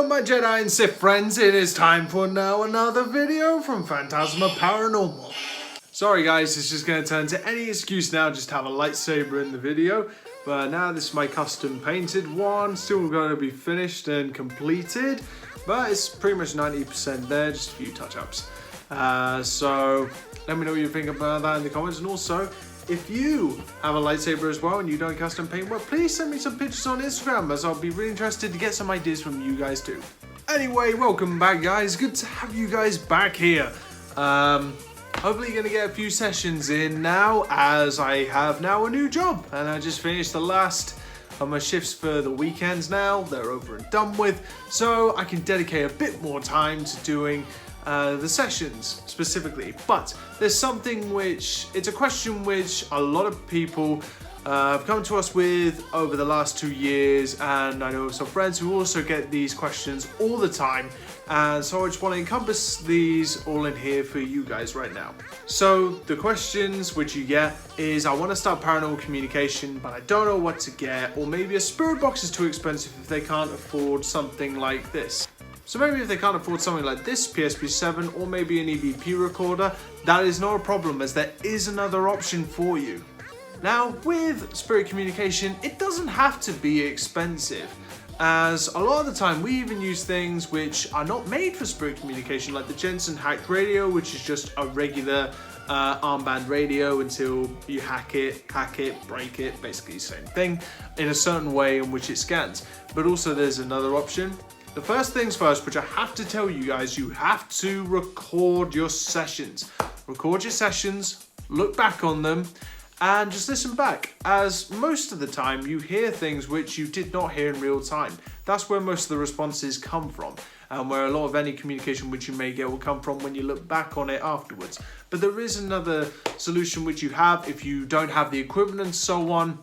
Hello my Jedi and Sith friends, it is time for now another video from Phantasma Paranormal. Sorry guys, it's just going to turn to any excuse now just to have a lightsaber in the video. But now this is my custom painted one, still going to be finished and completed. But it's pretty much 90% there, just a few touch-ups. So let me know what you think about that in the comments, and also if you have a lightsaber as well and you don't custom paint well, please send me some pictures on Instagram, as I'll be really interested to get some ideas from you guys too. Anyway, welcome back guys, good to have you guys back here. Hopefully gonna get a few sessions in now, as I have now a new job and I just finished the last of my shifts for the weekends now. They're over and done with, so I can dedicate a bit more time to doing the sessions specifically. But there's something which, it's a question which a lot of people have come to us with over the last 2 years, and I know some friends who also get these questions all the time, and so I just want to encompass these all in here for you guys right now. So the questions which you get is, I want to start paranormal communication but I don't know what to get, or maybe a spirit box is too expensive if they can't afford something like this. So maybe if they can't afford something like this PSP-7 or maybe an EVP recorder, that is not a problem, as there is another option for you. Now with spirit communication, it doesn't have to be expensive, as a lot of the time we even use things which are not made for spirit communication, like the Jensen hacked radio, which is just a regular armband radio until you hack it, break it, basically the same thing, in a certain way in which it scans. But also there's another option. The first things first, which I have to tell you guys, you have to record your sessions. Record your sessions, look back on them, and just listen back, as most of the time you hear things which you did not hear in real time. That's where most of the responses come from, and where a lot of any communication which you may get will come from when you look back on it afterwards. But there is another solution which you have if you don't have the equipment and so on,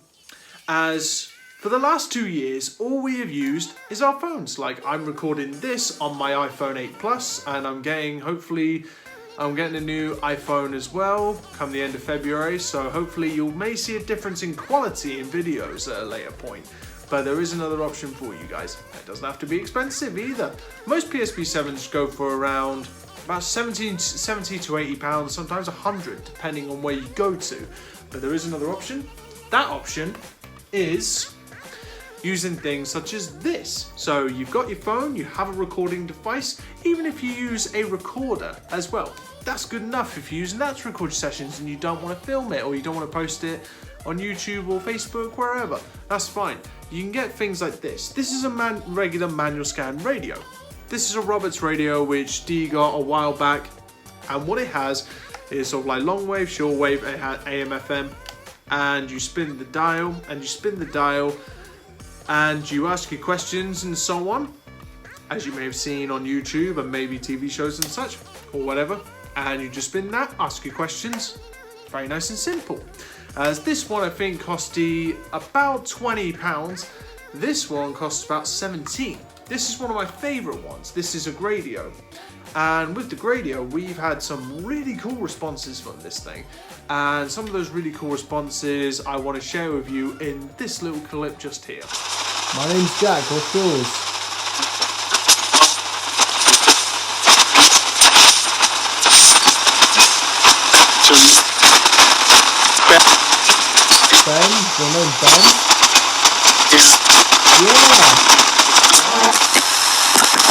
as for the last 2 years, all we have used is our phones. Like, I'm recording this on my iPhone 8 Plus, and I'm getting a new iPhone as well come the end of February, so hopefully you may see a difference in quality in videos at a later point. But there is another option for you guys. It doesn't have to be expensive either. Most PSP-7s go for around about 70 to 80 pounds, sometimes 100, depending on where you go to. But there is another option. That option is using things such as this. So you've got your phone, you have a recording device, even if you use a recorder as well. That's good enough if you're using that to record your sessions and you don't want to film it, or you don't want to post it on YouTube or Facebook, wherever. That's fine. You can get things like this. This is a regular manual scan radio. This is a Roberts radio which Dee got a while back, and what it has is sort of like long wave, short wave, it had AM, FM, and you spin the dial, and you ask your questions and so on, as you may have seen on YouTube and maybe TV shows and such, or whatever, and you just spin that, ask your questions. Very nice and simple. As this one I think cost about £20, this one costs about 17. This is one of my favourite ones. This is a Gradio, and with the Gradio we've had some really cool responses from this thing, and some of those really cool responses I want to share with you in this little clip just here. My name's Jack, what's yours? Ben? Your name Ben? Yeah!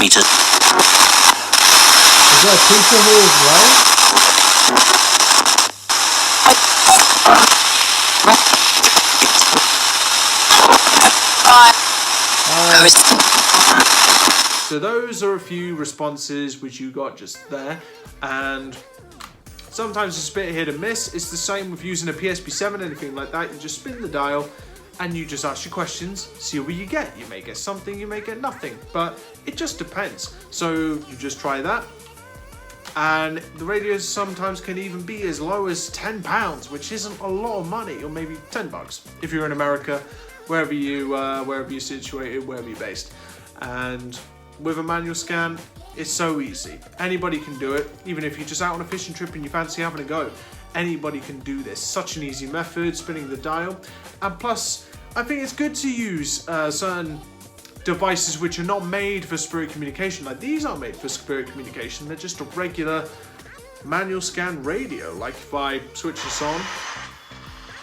Meter. Is there a teacher here as well? So those are a few responses which you got just there, and sometimes it's a bit hit and miss. It's the same with using a PSP-7, anything like that. You just spin the dial and you just ask your questions, see what you get. You may get something, you may get nothing, but it just depends. So you just try that. And the radios sometimes can even be as low as £10, which isn't a lot of money, or maybe $10 if you're in America, wherever you're situated, wherever you're based. And with a manual scan, it's so easy. Anybody can do it. Even if you're just out on a fishing trip and you fancy having a go, anybody can do this. Such an easy method, spinning the dial. And plus, I think it's good to use certain devices which are not made for spirit communication. Like these aren't made for spirit communication, they're just a regular manual scan radio. Like if I switch this on,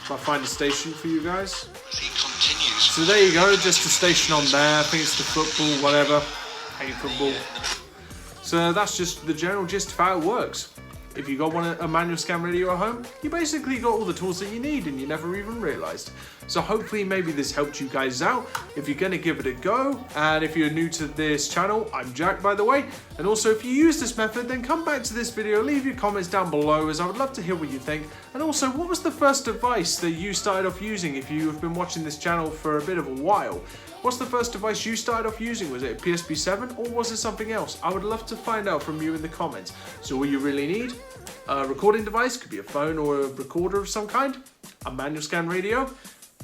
if I find a station for you guys. So there you go, just a station on there. I think it's the football, whatever. Hate football. So that's just the general gist of how it works. If you got a manual scan radio at home, you basically got all the tools that you need and you never even realized. So hopefully maybe this helped you guys out. If you're gonna give it a go, and if you're new to this channel, I'm Jack, by the way. And also if you use this method, then come back to this video, leave your comments down below, as I would love to hear what you think. And also, what was the first device that you started off using if you have been watching this channel for a bit of a while? What's the first device you started off using? Was it a PSP 7 or was it something else? I would love to find out from you in the comments. So all you really need, a recording device, could be a phone or a recorder of some kind, a manual scan radio,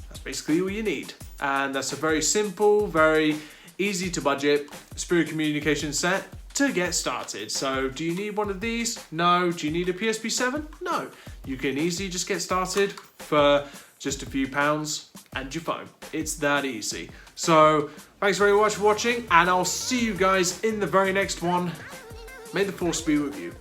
that's basically all you need. And that's a very simple, very easy to budget spirit communication set to get started. So do you need one of these? No. Do you need a PSP 7? No. You can easily just get started for just a few pounds and your phone. It's that easy. So thanks very much for watching, and I'll see you guys in the very next one. May the force be with you.